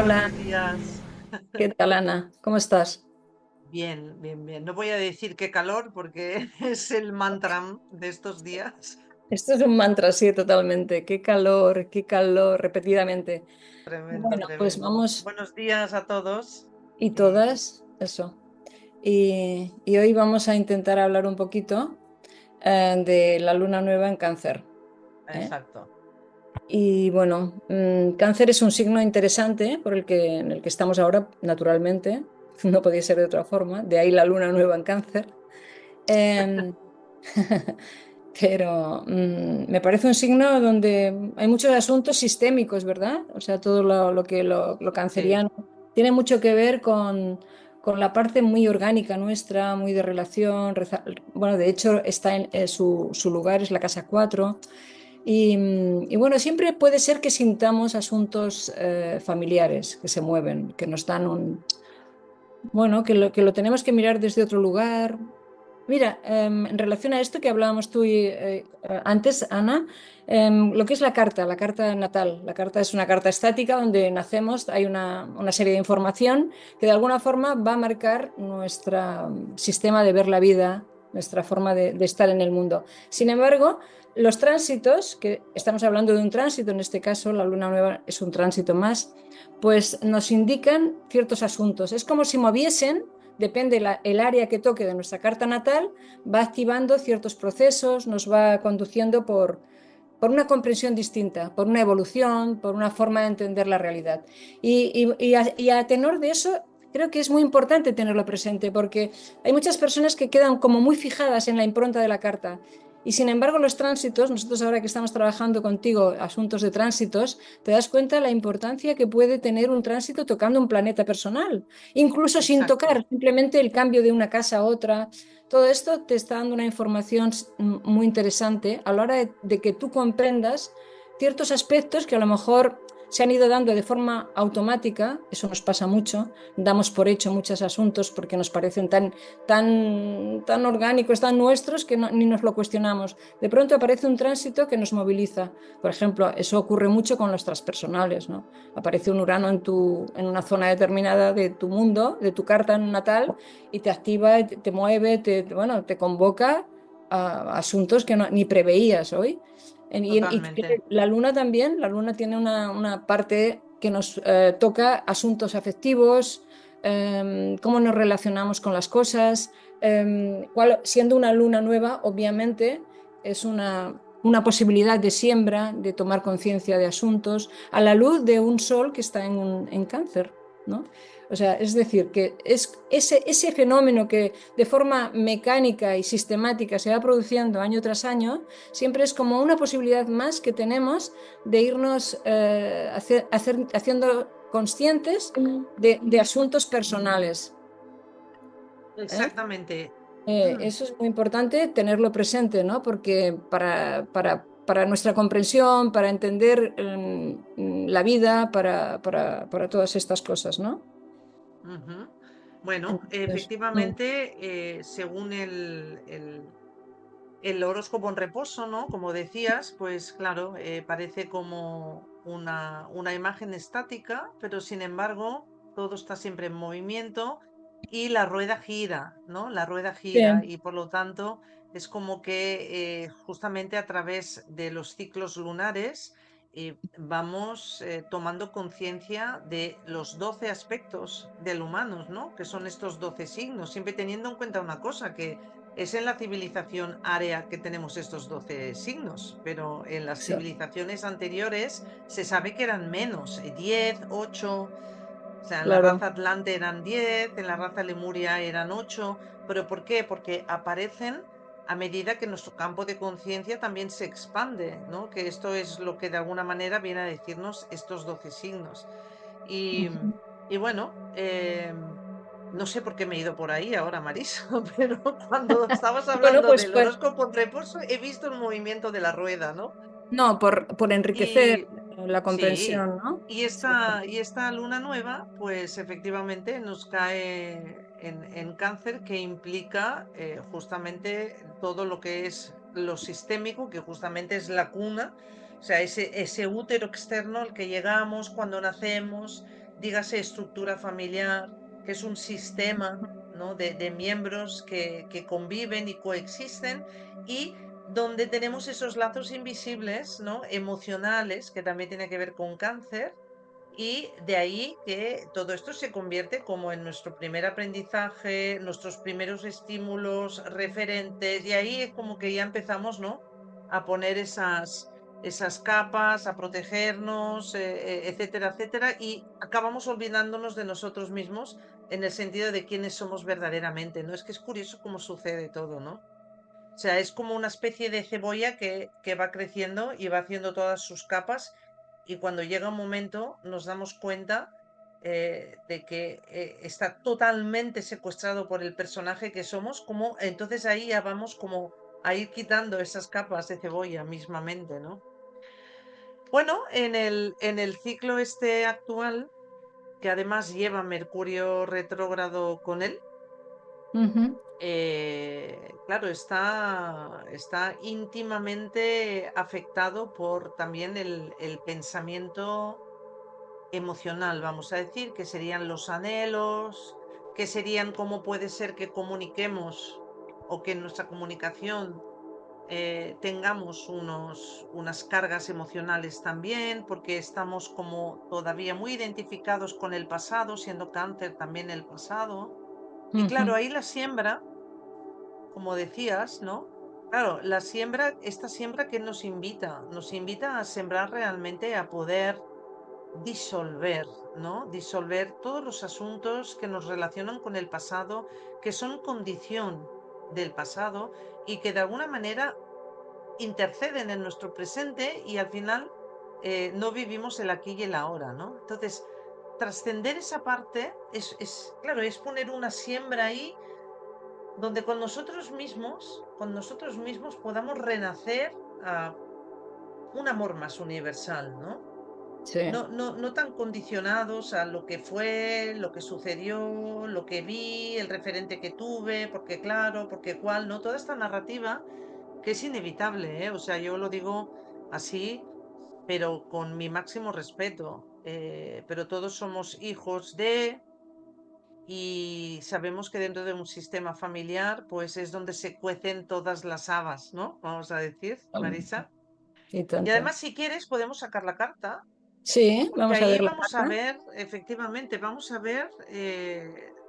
Hola, Buenos días. ¿qué tal, Ana? ¿Cómo estás? Bien, bien, bien. No voy a decir qué calor porque es el mantra de estos días. Esto es un mantra, sí, totalmente. Qué calor, repetidamente. Tremendo, Bueno, pues tremendo. vamos, Buenos días a todos. y Y todas, eso. Y hoy vamos a intentar hablar un poquito de la luna nueva en Cáncer. ¿Eh? exacto. Y bueno, Cáncer es un signo interesante en el que estamos ahora, naturalmente. No podía ser de otra forma. De ahí la luna nueva en Cáncer. Em, Pero me parece un signo donde hay muchos asuntos sistémicos, ¿verdad? O sea, todo lo Sí, canceriano tiene mucho que ver con la parte muy orgánica nuestra, muy de relación. Bueno, de hecho, está su lugar es la casa 4. Y bueno, siempre puede ser que sintamos asuntos familiares que se mueven, que nos dan bueno, que lo tenemos que mirar desde otro lugar. Mira, en relación a esto que hablábamos tú antes, Ana, lo que es la carta natal. La carta es una carta estática donde nacemos, hay una serie de información que de alguna forma va a marcar nuestro sistema de ver la vida, nuestra forma de estar en el mundo. Sin embargo, los tránsitos, que estamos hablando de un tránsito, en este caso la luna nueva es un tránsito más, pues nos indican ciertos asuntos. Es como si moviesen, depende el área que toque de nuestra carta natal, va activando ciertos procesos, nos va conduciendo por una comprensión distinta, por una evolución, por una forma de entender la realidad. Y a tenor de eso, creo que es muy importante tenerlo presente porque hay muchas personas que quedan como muy fijadas en la impronta de la carta. Y sin embargo, los tránsitos, nosotros ahora que estamos trabajando contigo asuntos de tránsitos, te das cuenta de la importancia que puede tener un tránsito tocando un planeta personal, incluso sin exacto. tocar, simplemente el cambio de una casa a otra. Todo esto te está dando una información muy interesante a la hora de que tú comprendas ciertos aspectos que a lo mejor se han ido dando de forma automática. Eso nos pasa mucho, damos por hecho muchos asuntos porque nos parecen tan orgánicos, tan nuestros, que ni nos lo cuestionamos. De pronto aparece un tránsito que nos moviliza. Por ejemplo, eso ocurre mucho con los transpersonales, ¿no? Aparece un Urano en una zona determinada de tu mundo, de tu carta natal, y te activa, te mueve, bueno, te convoca a asuntos que ni preveías hoy. Y Totalmente. la luna también, la luna tiene una parte que nos toca asuntos afectivos, cómo nos relacionamos con las cosas. Siendo una luna nueva, obviamente, es una posibilidad de siembra, de tomar conciencia de asuntos, a la luz de un sol que está en cáncer, ¿no? O sea, es decir, que es ese fenómeno que de forma mecánica y sistemática se va produciendo año tras año, siempre es como una posibilidad más que tenemos de irnos haciendo conscientes de asuntos personales. ¿Eh? Exactamente. Eso es muy importante tenerlo presente, ¿no? Porque para nuestra comprensión, para entender la vida, para todas estas cosas, ¿no? Ujú. Bueno, Entonces, efectivamente, según el horóscopo en reposo, ¿no? Como decías, pues claro, parece como una imagen estática, pero sin embargo, todo está siempre en movimiento y la rueda gira, ¿no? La rueda gira bien, y por lo tanto es como que justamente a través de los ciclos lunares vamos tomando conciencia de los 12 aspectos del humano, ¿no? Que son estos 12 signos, siempre teniendo en cuenta una cosa, que es en la civilización área que tenemos estos 12 signos, pero en las eso, civilizaciones anteriores se sabe que eran menos, 10, 8, o sea, en la claro. raza Atlante eran 10, en la raza Lemuria eran 8, pero ¿por qué? Porque aparecen a medida que nuestro campo de conciencia también se expande, ¿no? Que esto es lo que de alguna manera viene a decirnos estos 12 signos. Y, y bueno, no sé por qué me he ido por ahí ahora, Marisa, pero cuando estabas Bueno, hablando del horóscopo en reposo, he visto el movimiento de la rueda, ¿no? no, por enriquecer Y la sí, comprensión, ¿no? y esta luna nueva, pues efectivamente nos cae en cáncer, que implica justamente todo lo que es lo sistémico, que justamente es la cuna, o sea, ese útero externo al que llegamos cuando nacemos, dígase estructura familiar, que es un sistema, ¿no? de miembros que conviven y coexisten y donde tenemos esos lazos invisibles, ¿no? Emocionales, que también tiene que ver con cáncer, y de ahí que todo esto se convierte como en nuestro primer aprendizaje, nuestros primeros estímulos, referentes, y ahí es como que ya empezamos, ¿no? A poner esas capas, a protegernos, etcétera, etcétera, y acabamos olvidándonos de nosotros mismos en el sentido de quiénes somos verdaderamente, ¿no? Es que es curioso cómo sucede todo, ¿no? O sea, es como una especie de cebolla que va creciendo y va haciendo todas sus capas y cuando llega un momento nos damos cuenta de que está totalmente secuestrado por el personaje que somos, como entonces ahí ya vamos como a ir quitando esas capas de cebolla mismamente, ¿no? Bueno, en el ciclo este actual, que además lleva Mercurio retrógrado con él, Ujú. claro, está íntimamente afectado por también el pensamiento emocional, vamos a decir, que serían los anhelos, que serían cómo puede ser que comuniquemos o que en nuestra comunicación tengamos unas cargas emocionales también, porque estamos como todavía muy identificados con el pasado, siendo cáncer también el pasado. Y claro, Ujú. ahí la siembra como decías, ¿no? Claro, la siembra, esta siembra que nos invita a sembrar realmente a poder disolver, ¿no? Disolver todos los asuntos que nos relacionan con el pasado, que son condición del pasado y que de alguna manera interceden en nuestro presente y al final no vivimos el aquí y el ahora, ¿no? Entonces, trascender esa parte claro, es poner una siembra ahí donde con nosotros mismos podamos renacer a un amor más universal, ¿no? Sí. No tan condicionados a lo que fue, lo que sucedió, lo que vi, el referente que tuve, porque claro, porque cuál, ¿no? Toda esta narrativa que es inevitable, ¿eh? O sea, yo lo digo así, pero con mi máximo respeto. Pero todos somos hijos de, y sabemos que dentro de un sistema familiar, pues es donde se cuecen todas las habas, ¿no? Vamos a decir, Marisa. Y Y tanto. además, si quieres, podemos sacar la carta, Sí, porque vamos a ahí ver la vamos a carta. ver, efectivamente, vamos a ver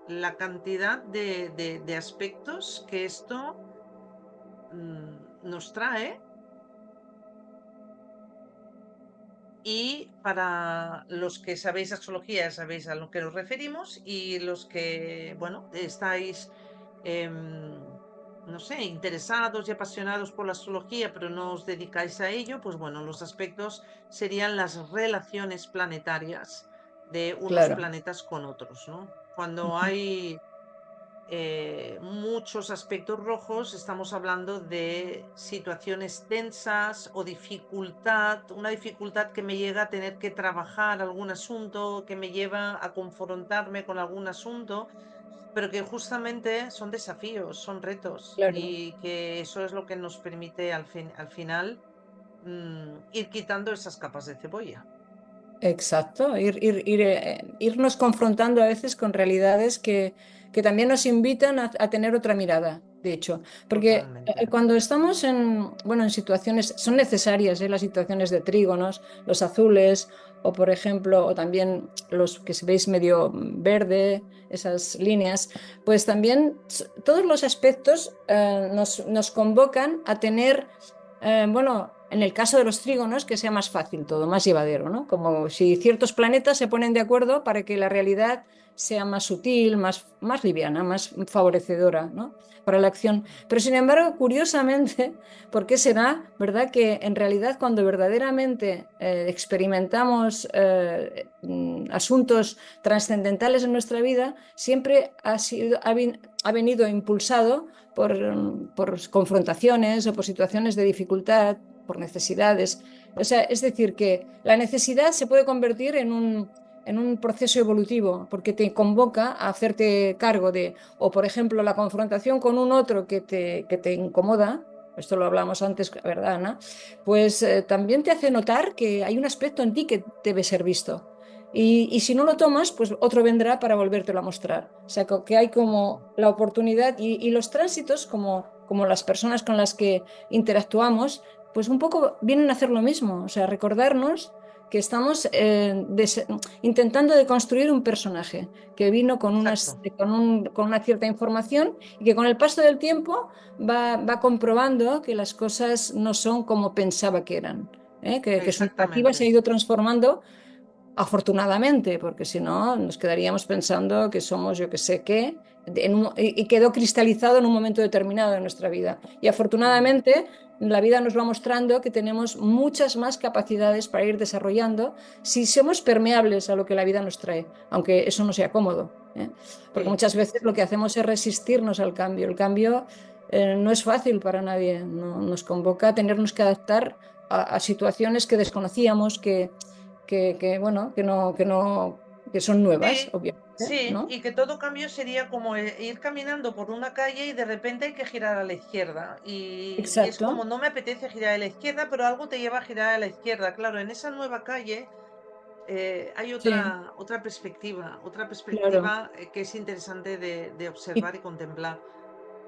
la cantidad de aspectos que esto nos trae. Y para los que sabéis astrología, sabéis a lo que nos referimos, y los que, bueno, estáis, em, no sé, interesados y apasionados por la astrología, pero no os dedicáis a ello, pues bueno, los aspectos serían las relaciones planetarias de unos Claro. planetas con otros, ¿no? Cuando Ujú. hay muchos aspectos rojos, estamos hablando de situaciones tensas o dificultad, una dificultad que me llega a tener que trabajar algún asunto, que me lleva a confrontarme con algún asunto, pero que justamente son desafíos, son retos Claro. y que eso es lo que nos permite al final ir quitando esas capas de cebolla. Exacto, irnos confrontando a veces con realidades que también nos invitan a tener otra mirada, de hecho. Porque Totalmente. cuando estamos bueno, en situaciones, son necesarias, las situaciones de trígonos, los azules, o por ejemplo, o también los que se veis medio verde, esas líneas, pues también todos los aspectos nos convocan a tener bueno, en el caso de los trígonos, que sea más fácil todo, más llevadero, ¿no? Como si ciertos planetas se ponen de acuerdo para que la realidad sea más sutil, más liviana, más favorecedora, ¿no? Para la acción. Pero sin embargo, curiosamente, ¿por qué será, verdad, que en realidad cuando verdaderamente experimentamos asuntos trascendentales en nuestra vida, siempre ha venido impulsado por confrontaciones o por situaciones de dificultad, por necesidades? O sea, es decir, que la necesidad se puede convertir en un proceso evolutivo, porque te convoca a hacerte cargo de, o por ejemplo, la confrontación con un otro que te incomoda. Esto lo hablamos antes, ¿verdad, Ana? Pues también te hace notar que hay un aspecto en ti que debe ser visto. Y si no lo tomas, pues otro vendrá para volvértelo a mostrar. O sea, que hay como la oportunidad y los tránsitos, como las personas con las que interactuamos, pues un poco vienen a hacer lo mismo. O sea, recordarnos que estamos intentando de construir un personaje que vino Exacto, con una cierta información y que con el paso del tiempo va comprobando que las cosas no son como pensaba que eran, ¿eh? Que su narrativa se ha exactamente. ido transformando afortunadamente, porque si no nos quedaríamos pensando que somos yo que sé qué, y quedó cristalizado en un momento determinado de nuestra vida. Y Mm, afortunadamente la vida nos va mostrando que tenemos muchas más capacidades para ir desarrollando si somos permeables a lo que la vida nos trae, aunque eso no sea cómodo, ¿eh? Porque sí, muchas veces lo sí. que hacemos es resistirnos al cambio. El cambio no es fácil para nadie, nos convoca a tenernos que adaptar a situaciones que desconocíamos, bueno, que son nuevas, Sí, obviamente, sí, ¿no? y que todo cambio sería como ir caminando por una calle y de repente hay que girar a la izquierda. Y es como, Exacto, no me apetece girar a la izquierda, pero algo te lleva a girar a la izquierda. Claro, en esa nueva calle hay sí, otra claro, perspectiva que es interesante de y observar y contemplar.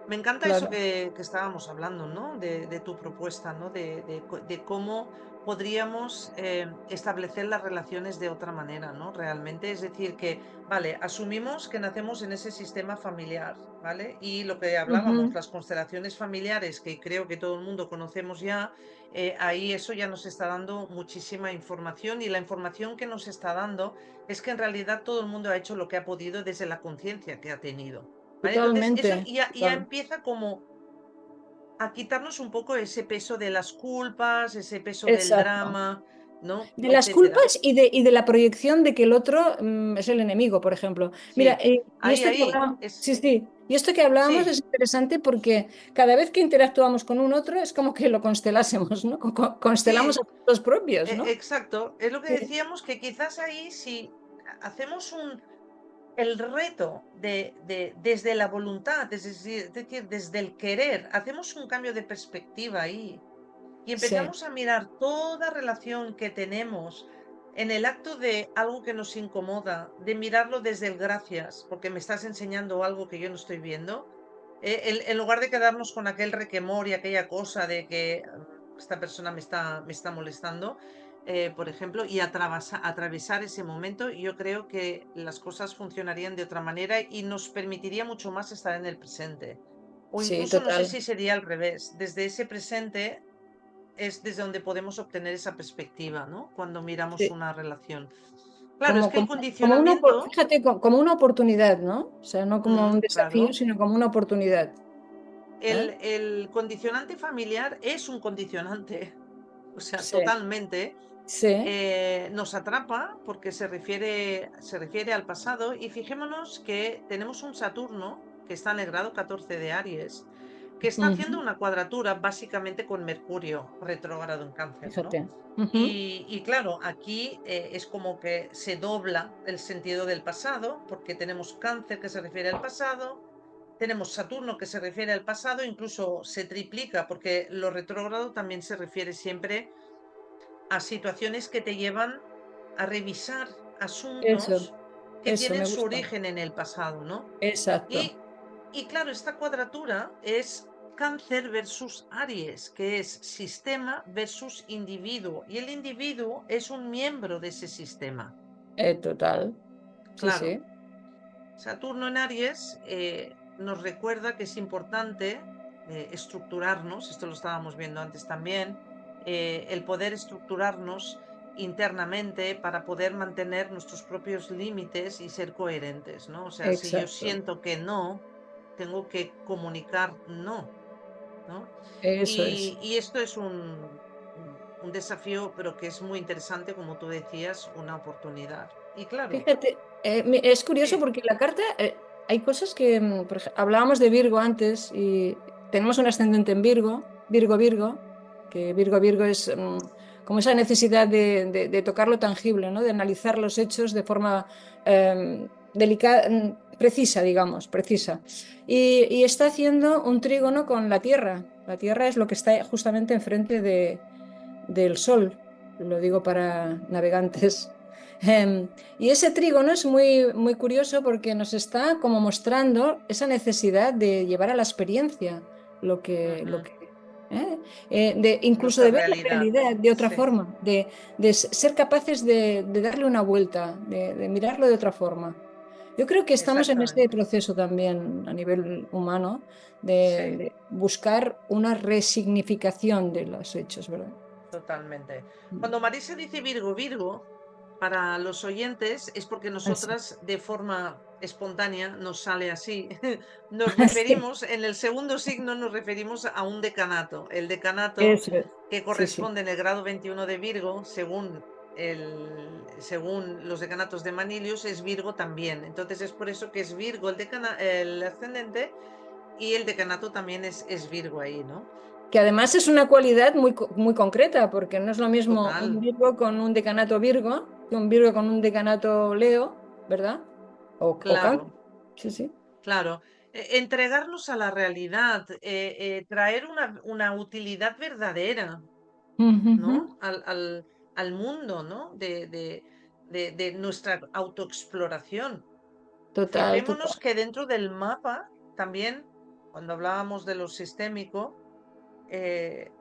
Me encanta eso claro, que estábamos hablando, ¿no? De tu propuesta, ¿no? De cómo podríamos establecer las relaciones de otra manera, ¿no? Realmente, es decir, que, vale, asumimos que nacemos en ese sistema familiar, ¿vale? Y lo que hablábamos, ujú, las constelaciones familiares, que creo que todo el mundo conocemos ya, ahí eso ya nos está dando muchísima información y la información que nos está dando es que en realidad todo el mundo ha hecho lo que ha podido desde la conciencia que ha tenido. ¿Vale? Entonces, eso totalmente, ya total. empieza como a quitarnos un poco ese peso de las culpas, ese peso del Exacto. drama, ¿no? De las Etcétera. culpas y de la proyección de que el otro es el enemigo, por ejemplo. Mira, Sí, ahí, ahí, sí, sí, y esto que hablábamos sí, es interesante porque cada vez que interactuamos con un otro es como que lo constelásemos, ¿no? Constelamos a sí, los propios, ¿no? exacto. Es lo que Sí, decíamos, que quizás ahí si hacemos el reto desde la voluntad, es decir, desde el querer, hacemos un cambio de perspectiva ahí y sí, empezamos a mirar toda relación que tenemos en el acto de algo que nos incomoda, de mirarlo desde el gracias, porque me estás enseñando algo que yo no estoy viendo, en lugar de quedarnos con aquel requemor y aquella cosa de que esta persona me está molestando, por ejemplo, y atravesar ese momento, yo creo que las cosas funcionarían de otra manera y nos permitiría mucho más estar en el presente. O sí, incluso no sé total. si sería al revés, desde ese presente es desde donde podemos obtener esa perspectiva, ¿no? Cuando miramos Sí. una relación. Claro, es Como, que el como, condicionamiento, fíjate, como una oportunidad, ¿no? O sea, no como un desafío, claro, sino como una oportunidad. ¿Eh? el condicionante familiar es un condicionante, o sea, Sí, totalmente, sí. nos atrapa porque se refiere al pasado y fijémonos que tenemos un Saturno que está en el grado 14 de Aries, que está haciendo Ujú, una cuadratura básicamente con Mercurio retrógrado en Cáncer, ¿no? fíjate. Ujú, Y claro, aquí es como que se dobla el sentido del pasado, porque tenemos Cáncer que se refiere al pasado, tenemos Saturno que se refiere al pasado, incluso se triplica, porque lo retrógrado también se refiere siempre a situaciones que te llevan a revisar eso, asuntos que eso tienen me su gusta. origen en el pasado, ¿no? Exacto. Y, y claro, esta cuadratura es Cáncer versus Aries, que es sistema versus individuo. Y el individuo es un miembro de ese sistema. Total. Sí, Claro, sí. Saturno en Aries nos recuerda que es importante estructurarnos, esto lo estábamos viendo antes también, el poder estructurarnos internamente para poder mantener nuestros propios límites y ser coherentes, ¿no? O sea, si yo Exacto. siento que no, tengo que comunicar no, ¿no? Eso es. Y esto es un desafío, pero que es muy interesante, como tú decías, una oportunidad. Y claro, Fíjate, es curioso sí, porque la carta, hay cosas que, hablábamos de Virgo antes y tenemos un ascendente en Virgo, Virgo, Virgo, que Virgo, Virgo es como esa necesidad de tocar lo tangible, ¿no? De analizar los hechos de forma delicada, precisa, digamos, precisa. Y está haciendo un trígono con la Tierra. La Tierra es lo que está justamente enfrente del Sol, lo digo para navegantes. Y ese trígono es muy, muy curioso porque nos está como mostrando esa necesidad de llevar a la experiencia lo Ujú. que incluso Nuestra de ver la realidad. realidad de otra Sí, forma, de ser capaces de darle una vuelta, de mirarlo de otra forma. Yo creo que estamos en este exactamente. proceso también a nivel humano Sí. de buscar una resignificación de los hechos, ¿verdad? Totalmente. Cuando Marisa dice Virgo, Virgo, para los oyentes es porque Así. nosotras de forma espontánea nos sale así. Nos Sí, referimos, en el segundo signo nos referimos a un decanato. El decanato eso es. que Sí, sí. corresponde en el grado 21 de Virgo, según los decanatos de Manilius, es Virgo también. Entonces es por eso que es Virgo el ascendente y el decanato también es Virgo ahí, ¿no? Que además es una cualidad muy, muy concreta, porque no es lo mismo un Total, Virgo con un decanato Virgo que un Virgo con un decanato Leo, ¿verdad? O Cáncer. claro. Sí, sí. Claro, entregarnos a la realidad, traer una utilidad verdadera, Ujú. ¿no? Al mundo, ¿no? De nuestra autoexploración. Total, Fijémonos total. que dentro del mapa, también, cuando hablábamos de lo sistémico,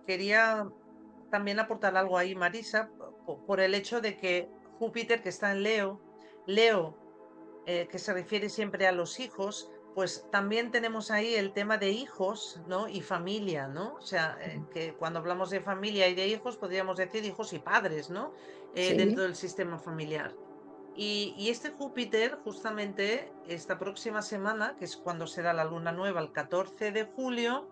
quería también aportar algo ahí, Marisa, por el hecho de que Júpiter, que está en Leo, Leo que se refiere siempre a los hijos, pues también tenemos ahí el tema de hijos, ¿no? Y familia, ¿no? O sea, que cuando hablamos de familia y de hijos, podríamos decir hijos y padres, ¿no? Dentro Sí. del sistema familiar. Y este Júpiter, justamente, esta próxima semana, que es cuando será la luna nueva, el 14 de julio,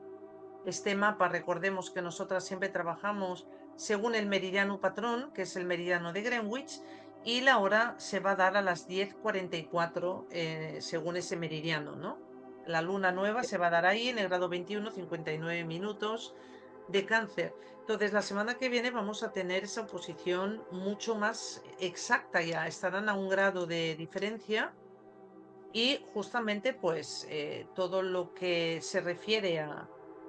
este mapa, recordemos que nosotras siempre trabajamos según el meridiano patrón, que es el meridiano de Greenwich, y la hora se va a dar a las 10:44 según ese meridiano, ¿no? La luna nueva se va a dar ahí en el grado 21, 59 minutos de Cáncer. Entonces, la semana que viene vamos a tener esa oposición mucho más exacta ya, estarán a un grado de diferencia y justamente pues todo lo que se refiere a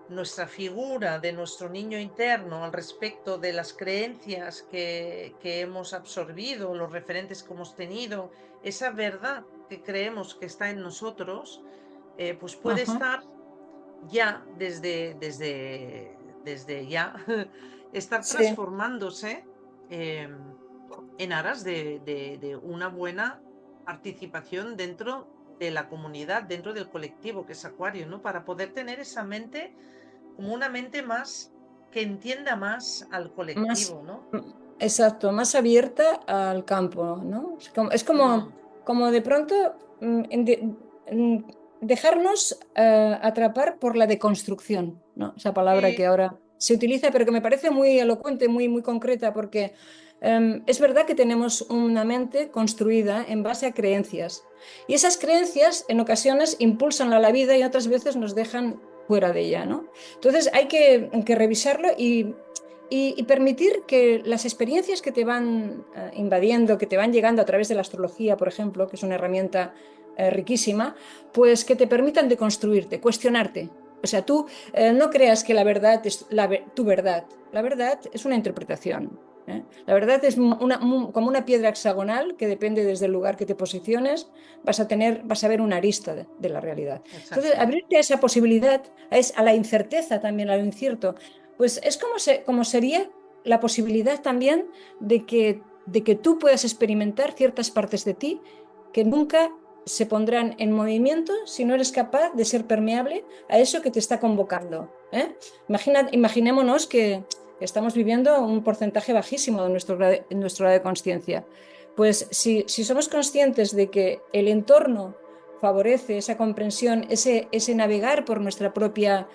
nuestra figura de nuestro niño interno al respecto de las creencias que hemos absorbido, los referentes que hemos tenido, esa verdad que creemos que está en nosotros, pues puede Ajá. estar ya desde ya, estar Sí. transformándose eh, en aras de una buena participación dentro de la comunidad, dentro del colectivo que es Acuario, ¿no? Para poder tener esa mente como una mente más que entienda más al Más, colectivo, ¿no? exacto, más abierta al campo, ¿no? Mm, como de pronto mm, dejarnos atrapar por la deconstrucción, ¿no? Esa palabra que sí, ahora se utiliza, pero que me parece muy elocuente, muy, muy concreta, porque es verdad que tenemos una mente construida en base a creencias. Y esas creencias en ocasiones impulsan a la vida y otras veces nos dejan fuera de ella, ¿no? Entonces hay que revisarlo y permitir que las experiencias que te van invadiendo, que te van llegando a través de la astrología, por ejemplo, que es una herramienta riquísima, pues que te permitan deconstruirte, cuestionarte. O sea, tú no creas que la verdad es tu verdad. La verdad es una interpretación. ¿Eh? La verdad es como una piedra hexagonal que depende desde el lugar que te posiciones, vas a ver una arista de la realidad. Entonces, exacto. abrirte a esa posibilidad, a la incerteza también, a lo incierto, pues es como sería la posibilidad también de que tú puedas experimentar ciertas partes de ti que nunca se pondrán en movimiento si no eres capaz de ser permeable a eso que te está convocando. ¿Eh? Imaginémonos que estamos viviendo un porcentaje bajísimo de nuestro grado de conciencia. Pues si somos conscientes de que el entorno favorece esa comprensión, ese navegar por nuestra propia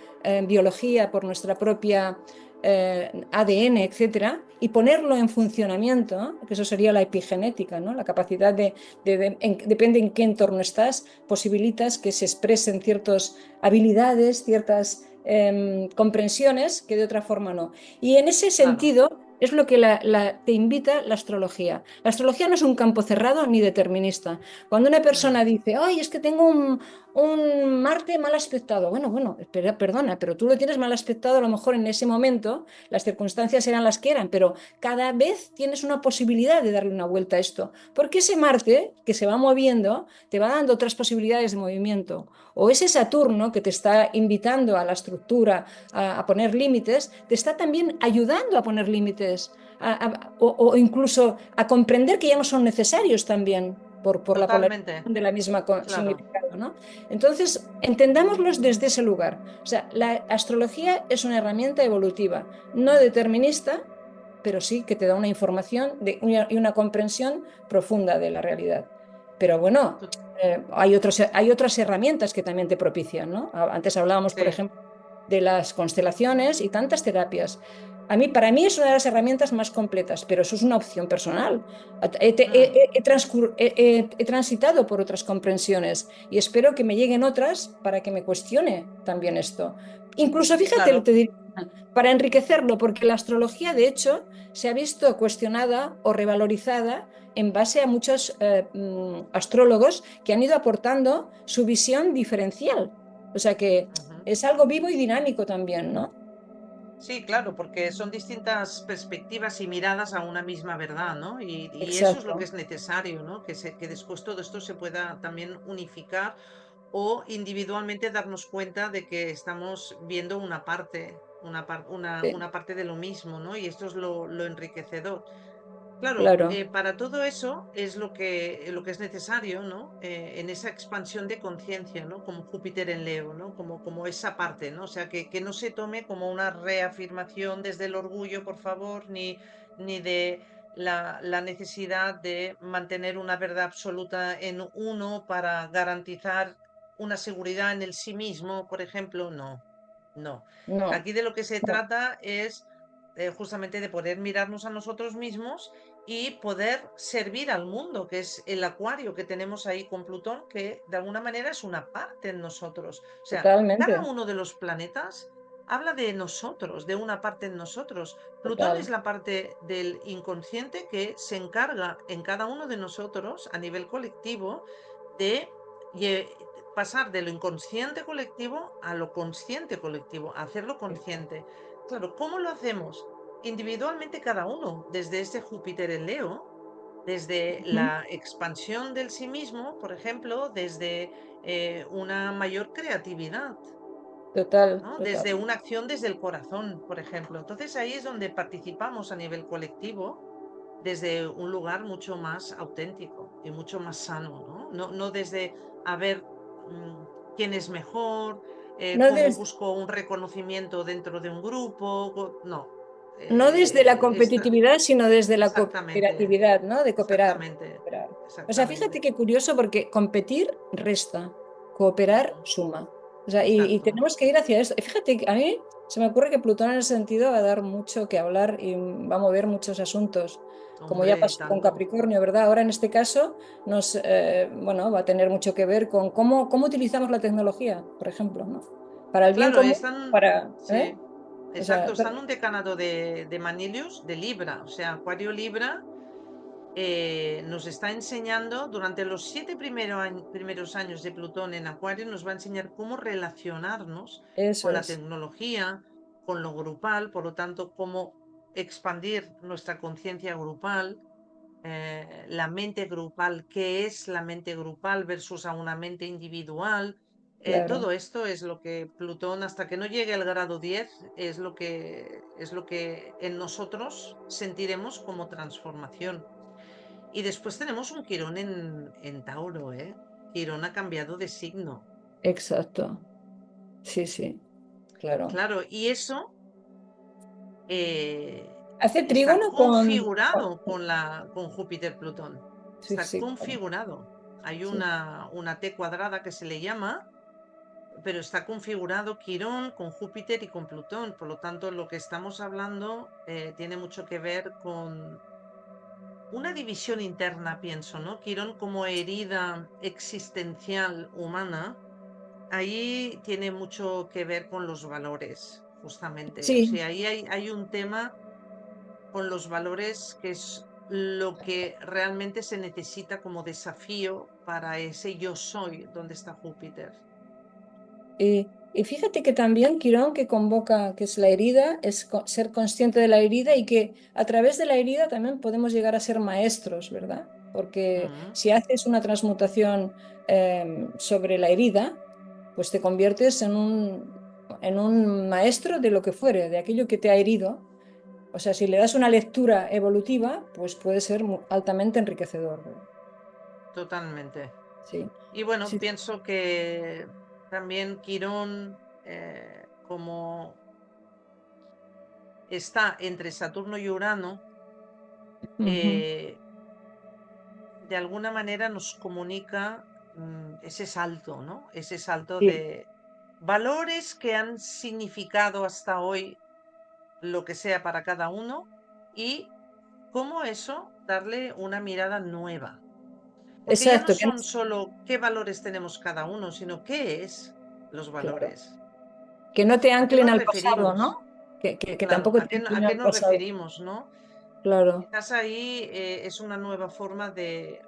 biología, por nuestra propia ADN, etcétera, y ponerlo en funcionamiento, ¿no? Que eso sería la epigenética, ¿no? La capacidad depende en qué entorno estás, posibilitas que se expresen ciertas habilidades, ciertas comprensiones que de otra forma no. Y en ese Claro. sentido es lo que te invita la astrología. La astrología no es un campo cerrado ni determinista. Cuando una Mm, persona dice, ay, es que tengo un Marte mal aspectado. Bueno, espera, perdona, pero tú lo tienes mal aspectado a lo mejor en ese momento, las circunstancias eran las que eran, pero cada vez tienes una posibilidad de darle una vuelta a esto, porque ese Marte que se va moviendo te va dando otras posibilidades de movimiento. O ese Saturno que te está invitando a la estructura, a poner límites, te está también ayudando a poner límites o incluso a comprender que ya no son necesarios también por la Totalmente, polarización de la misma claro, significado, ¿no? Entonces, entendámoslos desde ese lugar. O sea, la astrología es una herramienta evolutiva, no determinista, pero sí que te da una información y una comprensión profunda de la realidad. Pero bueno, to- hay otras herramientas que también te propician, ¿no? Antes hablábamos, por sí, ejemplo, de las constelaciones y tantas terapias. Para mí es una de las herramientas más completas, pero eso es una opción personal. mm, He transitado por otras comprensiones y espero que me lleguen otras para que me cuestione también esto. Incluso, fíjate, claro, te diría, para enriquecerlo, porque la astrología, de hecho, se ha visto cuestionada o revalorizada en base a muchos astrólogos que han ido aportando su visión diferencial. O sea que ujú. es algo vivo y dinámico también, ¿no? Sí, claro, porque son distintas perspectivas y miradas a una misma verdad, ¿no? Y eso es lo que Exacto, es necesario, ¿no? Que después todo esto se pueda también unificar o individualmente darnos cuenta de que estamos viendo una parte, sí, una parte de lo mismo, ¿no? Y esto es lo enriquecedor. Claro, claro, para todo eso es lo que es necesario, ¿no? En esa expansión de conciencia, ¿no? Como Júpiter en Leo, ¿no? Como esa parte, ¿no? O sea, que no se tome como una reafirmación desde el orgullo, por favor, ni de la necesidad de mantener una verdad absoluta en uno para garantizar una seguridad en el sí mismo, por ejemplo, no, no. no, Aquí de lo que se no, trata es justamente de poder mirarnos a nosotros mismos y poder servir al mundo, que es el acuario que tenemos ahí con Plutón, que de alguna manera es una parte en nosotros. O sea, cada totalmente, uno de los planetas habla de nosotros, de una parte en nosotros. Plutón es total, la parte del inconsciente que se encarga en cada uno de nosotros a nivel colectivo de pasar de lo inconsciente colectivo a lo consciente colectivo, a hacerlo consciente. Claro, ¿cómo lo hacemos? Individualmente cada uno, desde ese Júpiter en Leo, desde ujú, la expansión del sí mismo, por ejemplo, desde una mayor creatividad, total, ¿no? total. Desde una acción desde el corazón, por ejemplo. Entonces ahí es donde participamos a nivel colectivo desde un lugar mucho más auténtico y mucho más sano, ¿no? No desde a ver quién es mejor, No, cómo des- busco un reconocimiento dentro de un grupo, no. no desde la Está competitividad, sino desde la exactamente, cooperatividad, ¿no? De cooperar, exactamente, cooperar. O sea, fíjate exactamente. qué curioso, porque competir resta, cooperar Ujú, suma. O sea, y exacto. tenemos que ir hacia esto. Y fíjate, a mí se me ocurre que Plutón en ese sentido va a dar mucho que hablar y va a mover muchos asuntos, como ya Hombre, pasó con tanto. Capricornio, ¿verdad? Ahora en este caso bueno, va a tener mucho que ver con cómo utilizamos la tecnología, por ejemplo, ¿no? Para el bien Claro, común, para, ¿eh? sí, O sea, exacto, está en un decanato de Manilius de Libra, o sea, Acuario Libra nos está enseñando durante los 7 primeros años de Plutón en Acuario, nos va a enseñar cómo relacionarnos eso con la es, tecnología, con lo grupal, por lo tanto, cómo expandir nuestra conciencia grupal, la mente grupal, qué es la mente grupal versus a una mente individual. claro, Todo esto es lo que Plutón, hasta que no llegue al grado 10 es lo que en nosotros sentiremos como transformación. Y después tenemos un Quirón en Tauro, ¿eh? Quirón ha cambiado de signo. exacto. Sí, sí, claro. Claro, y eso Hace está trígono configurado con Júpiter-Plutón. Sí, Está sí, claro. configurado. Hay Sí, una T cuadrada que se le llama, pero está configurado Quirón con Júpiter y con Plutón. Por lo tanto, lo que estamos hablando tiene mucho que ver con una división interna, pienso, ¿no? Quirón como herida existencial humana. Ahí tiene mucho que ver con los valores, justamente. O sí, sea, ahí hay un tema con los valores que es lo que realmente se necesita como desafío para ese yo soy donde está Júpiter. Y fíjate que también Quirón que convoca, que es la herida, es ser consciente de la herida y que a través de la herida también podemos llegar a ser maestros, ¿verdad? Porque Mm, si haces una transmutación sobre la herida, pues te conviertes en un maestro de lo que fuere, de aquello que te ha herido. O sea, si le das una lectura evolutiva, pues puede ser altamente enriquecedor, ¿verdad? totalmente. Sí, Y bueno, sí, pienso que también Quirón, como está entre Saturno y Urano, ujú, eh, de alguna manera nos comunica ese salto, ¿no? Ese salto de sí. valores que han significado hasta hoy lo que sea para cada uno y cómo eso darle una mirada nueva. Porque ya no Exacto, son solo qué valores tenemos cada uno, sino qué es los claro. valores. Que no te ¿A qué anclen nos al pasado, referimos? ¿no? Que Claro, tampoco te a anclen qué al nos pasado. referimos, ¿no? Claro. Quizás ahí es una nueva forma de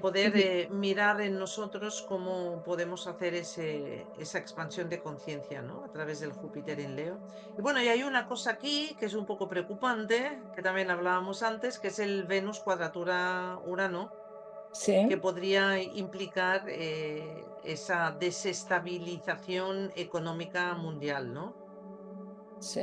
poder Y mirar en nosotros cómo podemos hacer esa expansión de conciencia, ¿no? A través del Júpiter en Leo. Y bueno, y hay una cosa aquí que es un poco preocupante, que también hablábamos antes, que es el Venus cuadratura Urano, que sí, podría implicar esa desestabilización económica mundial, ¿no? sí.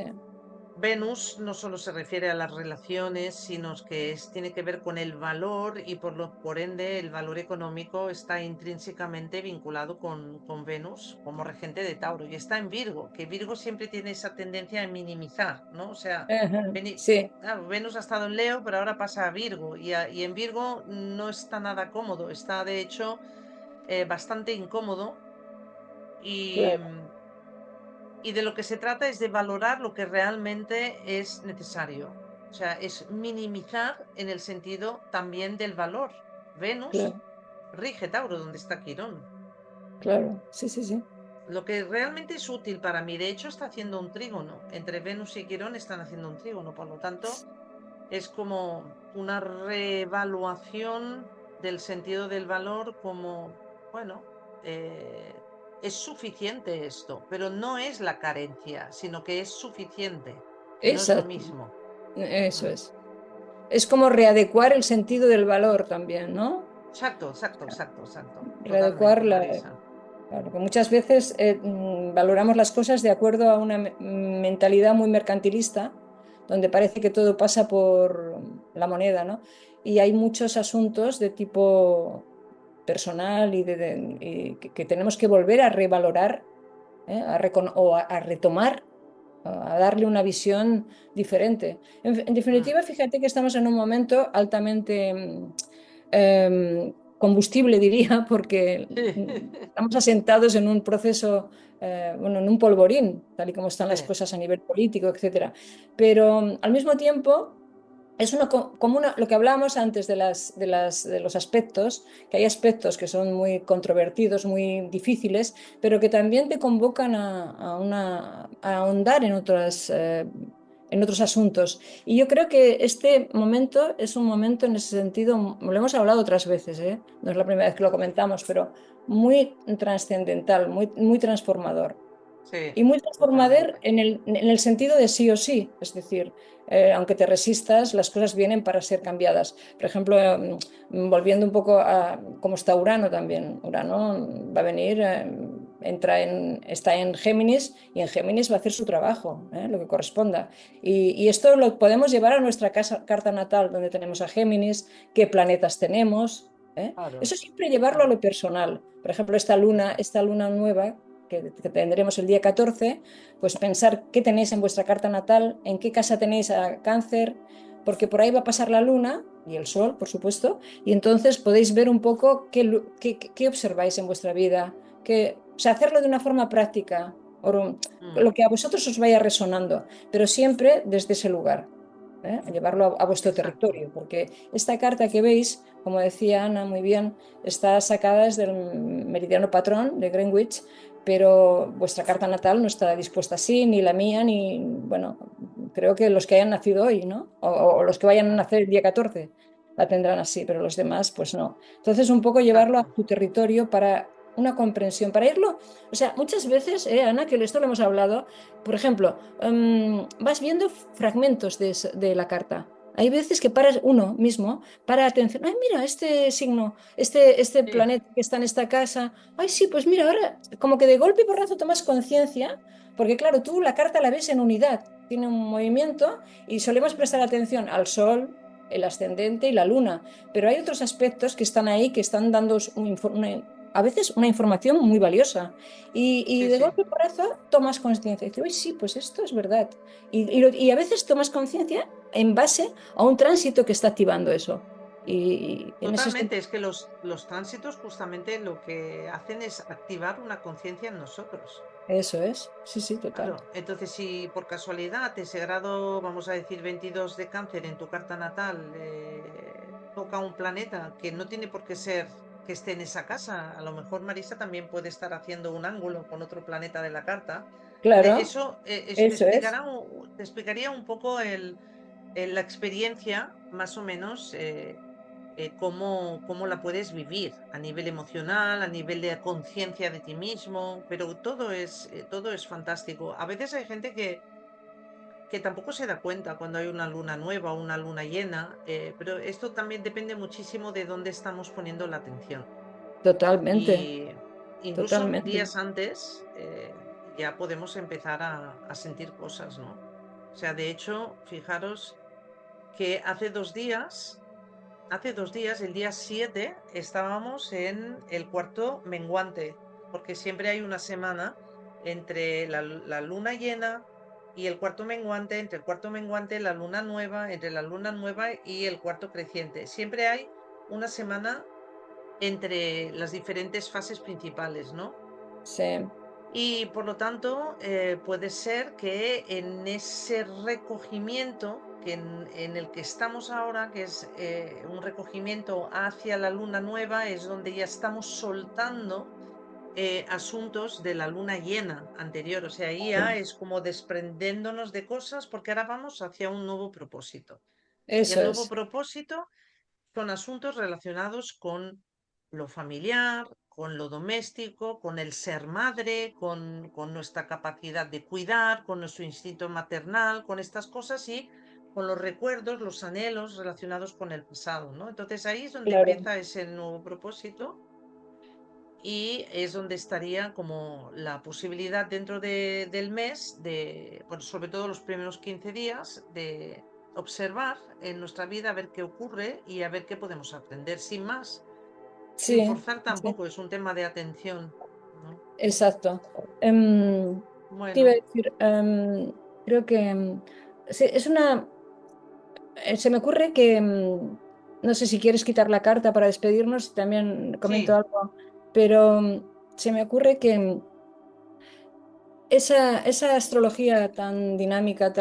Venus no solo se refiere a las relaciones, sino que tiene que ver con el valor y por ende el valor económico está intrínsecamente vinculado con Venus como regente de Tauro y está en Virgo, que Virgo siempre tiene esa tendencia a minimizar, ¿no? O sea, Ajá, sí, claro, Venus ha estado en Leo, pero ahora pasa a Virgo y en Virgo no está nada cómodo, está de hecho bastante incómodo y, claro. y de lo que se trata es de valorar lo que realmente es necesario. O sea, es minimizar en el sentido también del valor. Venus Claro, rige Tauro, donde está Quirón. claro. Sí, sí, sí. Lo que realmente es útil para mí, de hecho, está haciendo un trígono. Entre Venus y Quirón están haciendo un trígono, por lo tanto, es como una reevaluación del sentido del valor como, bueno, eh, es suficiente esto, pero no es la carencia, sino que es suficiente, que no es lo Exacto. mismo. Eso Mm. es. Es como readecuar el sentido del valor también, ¿no? Exacto, exacto, exacto, exacto. Readecuar Totalmente, la. Marisa. Claro, que muchas veces valoramos las cosas de acuerdo a una mentalidad muy mercantilista, donde parece que todo pasa por la moneda, ¿no? Y hay muchos asuntos de tipo personal y que tenemos que volver a revalorar, ¿eh? A retomar, a darle una visión diferente. En Mm. definitiva, fíjate que estamos en un momento altamente combustible, diría, porque estamos asentados en un proceso, bueno, en un polvorín, tal y como están Sí, las cosas a nivel político, etcétera. Pero al mismo tiempo es como lo que hablábamos antes de los aspectos, que hay aspectos que son muy controvertidos, muy difíciles, pero que también te convocan a ahondar en otros asuntos. Y yo creo que este momento es un momento en ese sentido, lo hemos hablado otras veces, ¿eh? No es la primera vez que lo comentamos, pero muy trascendental, muy transformador. sí, Y muy transformador totalmente. en el sentido de sí o sí, es decir, aunque te resistas, las cosas vienen para ser cambiadas. Por ejemplo, volviendo un poco a cómo está Urano también. Urano va a venir, está en Géminis y en Géminis va a hacer su trabajo, lo que corresponda. Y esto lo podemos llevar a nuestra carta natal, donde tenemos a Géminis, qué planetas tenemos. Claro, Eso siempre llevarlo a claro. lo personal. Por ejemplo, Mm. esta luna nueva que tendremos el día 14, pues pensar qué tenéis en vuestra carta natal, en qué casa tenéis a cáncer, porque por ahí va a pasar la luna y el sol, por supuesto, y entonces podéis ver un poco qué observáis en vuestra vida, o sea, hacerlo de una forma práctica, Mm. lo que a vosotros os vaya resonando, pero siempre desde ese lugar. A llevarlo a vuestro Exacto. territorio, porque esta carta que veis, como decía Ana muy bien, está sacada desde el meridiano patrón de Greenwich, pero vuestra carta natal no está dispuesta así, ni la mía, ni, bueno, creo que los que hayan nacido hoy, ¿no? O los que vayan a nacer el día 14 la tendrán así, pero los demás, pues no. Entonces, un poco llevarlo a Exacto. tu territorio para una comprensión, para irlo. O sea, muchas veces, Ana, que esto lo hemos hablado, por ejemplo, vas viendo fragmentos de la carta. Hay veces que paras uno mismo, para atención. Ay, mira, este signo, este Sí, planeta que está en esta casa. Ay, sí, pues mira, ahora como que de golpe y porrazo tomas conciencia, porque claro, tú la carta la ves en unidad, tiene un movimiento y solemos prestar atención al sol, el ascendente y la luna, pero hay otros aspectos que están ahí, que están dando a veces una información muy valiosa. Y sí, de sí. golpe y porrazo tomas conciencia y dices, uy, sí, pues esto es verdad. Y a veces tomas conciencia en base a un tránsito que está activando eso. Y en ese Totalmente, sentido, es que los tránsitos justamente lo que hacen es activar una conciencia en nosotros. eso es. Sí, sí, total. Claro, entonces si por casualidad ese grado, vamos a decir 22 de cáncer en tu carta natal, toca un planeta que no tiene por qué ser que esté en esa casa, a lo mejor Marisa también puede estar haciendo un ángulo con otro planeta de la carta. Claro, Eso eso es. te explicaría un poco la experiencia, más o menos, cómo la puedes vivir a nivel emocional, a nivel de conciencia de ti mismo, pero todo es fantástico. A veces hay gente que tampoco se da cuenta cuando hay una luna nueva o una luna llena, pero esto también depende muchísimo de dónde estamos poniendo la atención. Totalmente, Y incluso totalmente. días antes ya podemos empezar a sentir cosas, ¿no? O sea, de hecho, fijaros que hace 2 días, el día 7 estábamos en el cuarto menguante, porque siempre hay una semana entre la luna llena y el cuarto menguante, entre el cuarto menguante, la luna nueva, entre la luna nueva y el cuarto creciente. Siempre hay una semana entre las diferentes fases principales, ¿no? Sí, Y por lo tanto, puede ser que en ese recogimiento en el que estamos ahora, que es un recogimiento hacia la luna nueva, es donde ya estamos soltando asuntos de la luna llena anterior. O sea, ahí ya sí. es como desprendiéndonos de cosas porque ahora vamos hacia un nuevo propósito. Y el Eso nuevo es. propósito son asuntos relacionados con lo familiar, con lo doméstico, con el ser madre, con nuestra capacidad de cuidar, con nuestro instinto maternal, con estas cosas y con los recuerdos, los anhelos relacionados con el pasado, ¿no? Entonces ahí es donde Claro. empieza ese nuevo propósito y es donde estaría como la posibilidad dentro del mes de, bueno, sobre todo los primeros 15 días, de observar en nuestra vida a ver qué ocurre y a ver qué podemos aprender, sin más, sin Sí, forzar sí, tampoco, es un tema de atención, ¿no? exacto. Em, te iba a Bueno, decir, creo que sí, se me ocurre que, no sé si quieres quitar la carta para despedirnos, también comento sí, algo, pero se me ocurre que esa astrología tan dinámica,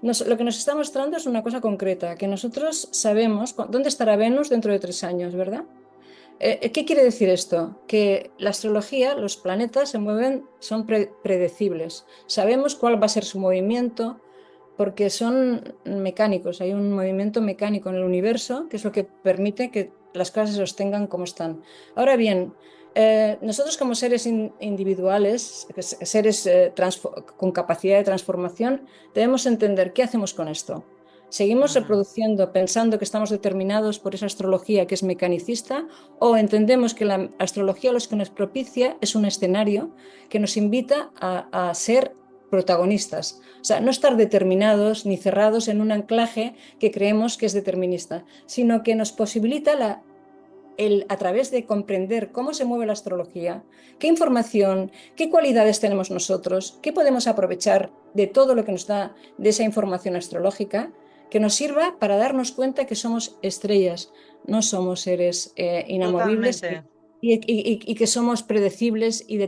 lo que nos está mostrando es una cosa concreta, que nosotros sabemos dónde estará Venus dentro de 3 años, ¿verdad? ¿Qué quiere decir esto? Que la astrología, los planetas se mueven, son predecibles. Sabemos cuál va a ser su movimiento porque son mecánicos. Hay un movimiento mecánico en el universo que es lo que permite que las cosas se sostengan como están. Ahora bien, nosotros como seres individuales, seres con capacidad de transformación, debemos entender qué hacemos con esto. ¿Seguimos ujú, reproduciendo pensando que estamos determinados por esa astrología que es mecanicista o entendemos que la astrología lo que nos propicia es un escenario que nos invita a ser protagonistas? O sea, no estar determinados ni cerrados en un anclaje que creemos que es determinista, sino que nos posibilita a través de comprender cómo se mueve la astrología, qué información, qué cualidades tenemos nosotros, qué podemos aprovechar de todo lo que nos da de esa información astrológica, que nos sirva para darnos cuenta que somos estrellas, no somos seres inamovibles totalmente. y que somos predecibles y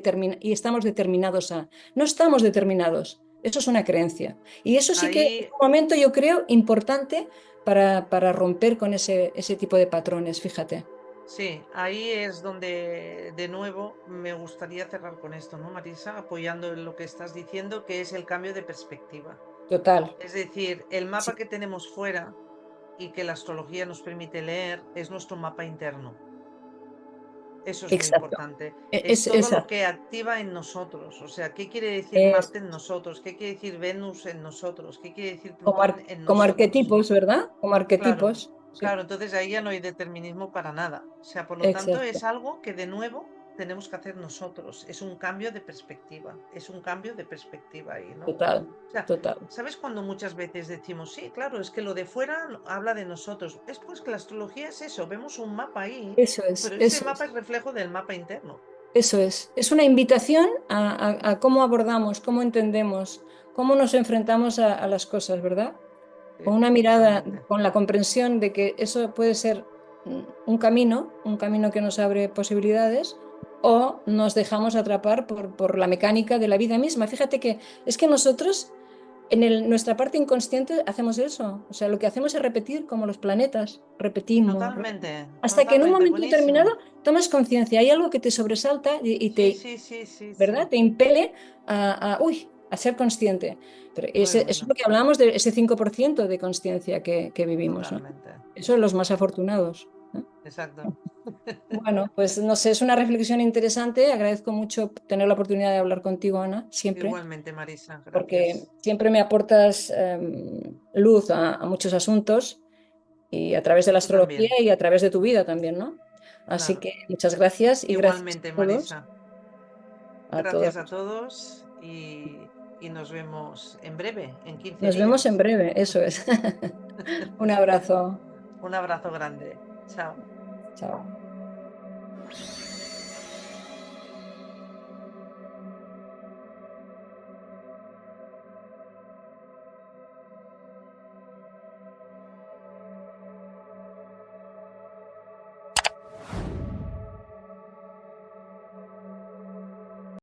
estamos determinados a. No estamos determinados, eso es una creencia. Y eso sí que es Ahí, un momento, yo creo, importante para romper con ese tipo de patrones, fíjate. sí, ahí es donde de nuevo me gustaría cerrar con esto, ¿no, Marisa? Apoyando en lo que estás diciendo, que es el cambio de perspectiva. Total. Es decir, el Sí, mapa que tenemos fuera y que la astrología nos permite leer es nuestro mapa interno. Eso es muy exacto. importante. Es Es, todo lo exacto. que activa en nosotros. O sea, ¿qué quiere decir Es Marte en nosotros? ¿Qué quiere decir Venus en nosotros? ¿Qué quiere decir como, Plutón en como nosotros? arquetipos, ¿verdad? Como Claro, arquetipos. Sí, claro, entonces ahí ya no hay determinismo para nada. O sea, por lo tanto exacto. es algo que de nuevo tenemos que hacer nosotros. Es un cambio de perspectiva. Es un cambio de perspectiva ahí, ¿no? Total, O sea, total. ¿sabes cuando muchas veces decimos, sí, claro, es que lo de fuera habla de nosotros? Es pues que la astrología es eso, vemos un mapa ahí, Eso es, pero ese eso mapa es. es reflejo del mapa interno. Eso es. Es una invitación a cómo abordamos, cómo entendemos, cómo nos enfrentamos a las cosas, ¿verdad? Sí, Con una mirada, totalmente. con la comprensión de que eso puede ser un camino que nos abre posibilidades, o nos dejamos atrapar por la mecánica de la vida misma. Fíjate que es que nosotros nuestra parte inconsciente hacemos eso. O sea, lo que hacemos es repetir como los planetas. Repetimos, Totalmente, hasta que en un totalmente, momento determinado buenísimo. tomas conciencia, hay algo que te sobresalta y Sí, te, sí, sí, sí, ¿verdad? sí. Te impele a ser consciente. Pero Muy eso es bueno, lo que hablábamos de ese 5% de conciencia que vivimos, ¿no? totalmente. Eso son los más afortunados, ¿no? Exacto. Bueno, pues no sé, es una reflexión interesante. Agradezco mucho tener la oportunidad de hablar contigo, Ana, siempre, Igualmente, Marisa, porque gracias. siempre me aportas luz a muchos asuntos y a través de la Tú astrología también, y a través de tu vida también, ¿no? Así claro. que muchas gracias y gracias Igualmente, a Marisa. todos. Gracias a todos y nos vemos en breve, en 15 Nos vemos en días. breve, eso es. Un abrazo. Un abrazo grande. Chao. Chao.